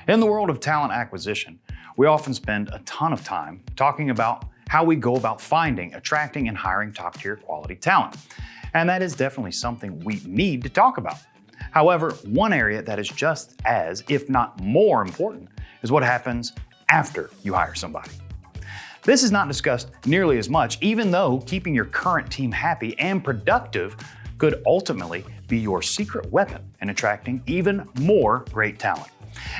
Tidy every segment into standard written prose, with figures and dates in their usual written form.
In the world of talent acquisition, we often spend a ton of time talking about how we go about finding, attracting, and hiring top-tier quality talent. And that is definitely something we need to talk about. However, one area that is just as, if not more important, is what happens after you hire somebody. This is not discussed nearly as much, even though keeping your current team happy and productive could ultimately be your secret weapon in attracting even more great talent.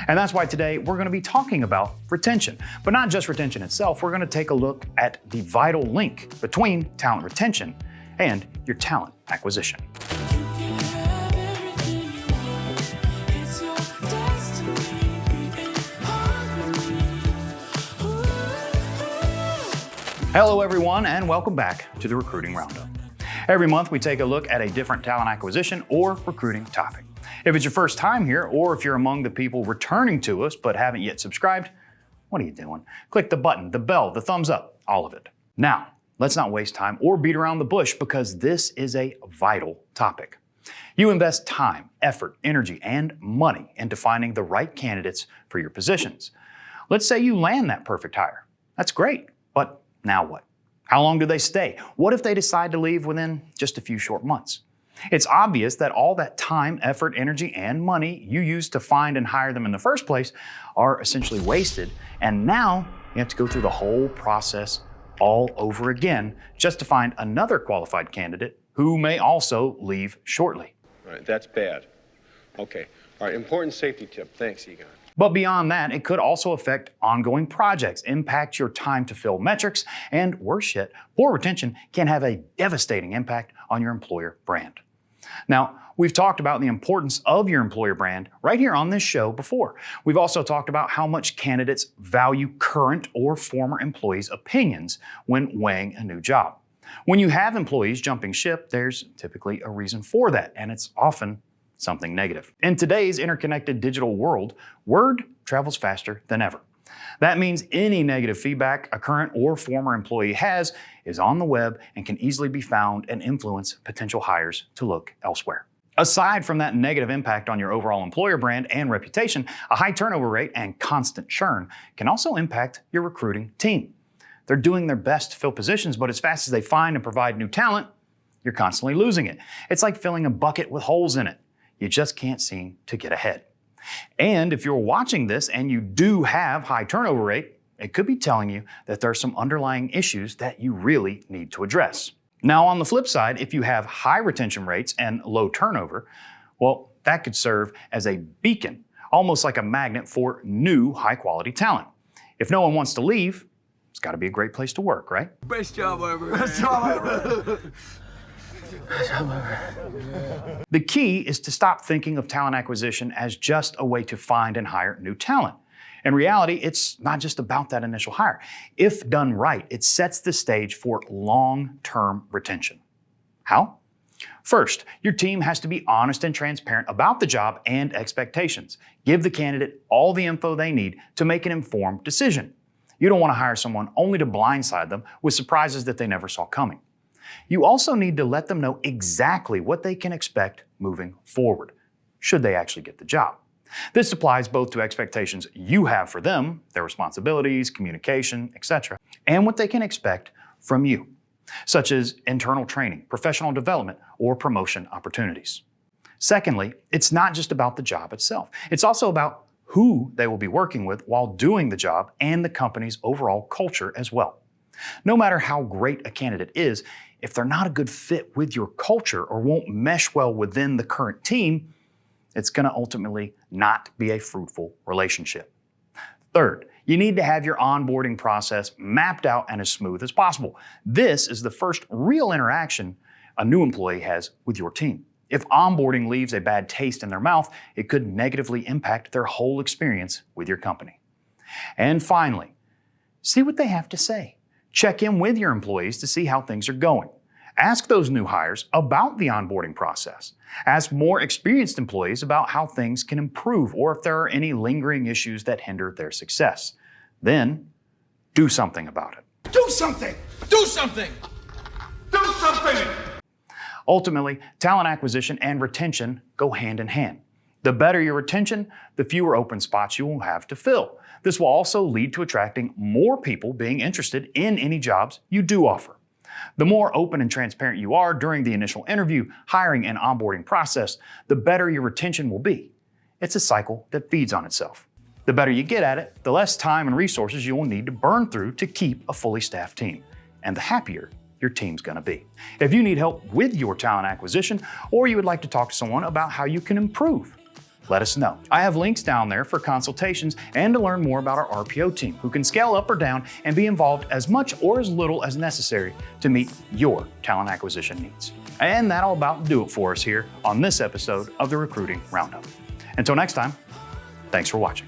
And that's why today we're going to be talking about retention, but not just retention itself. We're going to take a look at the vital link between talent retention and your talent acquisition. Hello everyone, and welcome back to the Recruiting Roundup. Every month we take a look at a different talent acquisition or recruiting topic. If it's your first time here, or if you're among the people returning to us but haven't yet subscribed, what are you doing? Click the button, the bell, the thumbs up, all of it. Now, let's not waste time or beat around the bush, because this is a vital topic. You invest time, effort, energy, and money into finding the right candidates for your positions. Let's say you land that perfect hire. That's great, but now what? How long do they stay? What if they decide to leave within just a few short months? It's obvious that all that time, effort, energy, and money you used to find and hire them in the first place are essentially wasted, and now you have to go through the whole process all over again just to find another qualified candidate who may also leave shortly. All right, that's bad. Okay. All right, important safety tip. Thanks, Egon. But beyond that, it could also affect ongoing projects, impact your time to fill metrics, and worse yet, poor retention can have a devastating impact on your employer brand. Now, we've talked about the importance of your employer brand right here on this show before. We've also talked about how much candidates value current or former employees' opinions when weighing a new job. When you have employees jumping ship, there's typically a reason for that, and it's often something negative. In today's interconnected digital world, word travels faster than ever. That means any negative feedback a current or former employee has is on the web and can easily be found and influence potential hires to look elsewhere. Aside from that negative impact on your overall employer brand and reputation, a high turnover rate and constant churn can also impact your recruiting team. They're doing their best to fill positions, but as fast as they find and provide new talent, you're constantly losing it. It's like filling a bucket with holes in it. You just can't seem to get ahead. And if you're watching this and you do have high turnover rate, it could be telling you that there are some underlying issues that you really need to address. Now, on the flip side, if you have high retention rates and low turnover, well, that could serve as a beacon, almost like a magnet for new high-quality talent. If no one wants to leave, it's got to be a great place to work, right? Best job ever. Best job ever. The key is to stop thinking of talent acquisition as just a way to find and hire new talent. In reality, it's not just about that initial hire. If done right, it sets the stage for long-term retention. How? First, your team has to be honest and transparent about the job and expectations. Give the candidate all the info they need to make an informed decision. You don't want to hire someone only to blindside them with surprises that they never saw coming. You also need to let them know exactly what they can expect moving forward, should they actually get the job. This applies both to expectations you have for them, their responsibilities, communication, etc., and what they can expect from you, such as internal training, professional development, or promotion opportunities. Secondly, it's not just about the job itself. It's also about who they will be working with while doing the job and the company's overall culture as well. No matter how great a candidate is, if they're not a good fit with your culture or won't mesh well within the current team, it's going to ultimately not be a fruitful relationship. Third, you need to have your onboarding process mapped out and as smooth as possible. This is the first real interaction a new employee has with your team. If onboarding leaves a bad taste in their mouth, it could negatively impact their whole experience with your company. And finally, see what they have to say. Check in with your employees to see how things are going. Ask those new hires about the onboarding process. Ask more experienced employees about how things can improve or if there are any lingering issues that hinder their success. Then, do something about it. Do something! Do something! Do something! Ultimately, talent acquisition and retention go hand in hand. The better your retention, the fewer open spots you will have to fill. This will also lead to attracting more people being interested in any jobs you do offer. The more open and transparent you are during the initial interview, hiring, and onboarding process, the better your retention will be. It's a cycle that feeds on itself. The better you get at it, the less time and resources you will need to burn through to keep a fully staffed team, and the happier your team's gonna be. If you need help with your talent acquisition, or you would like to talk to someone about how you can improve, let us know. I have links down there for consultations and to learn more about our RPO team, who can scale up or down and be involved as much or as little as necessary to meet your talent acquisition needs. And that'll about do it for us here on this episode of the Recruiting Roundup. Until next time, thanks for watching.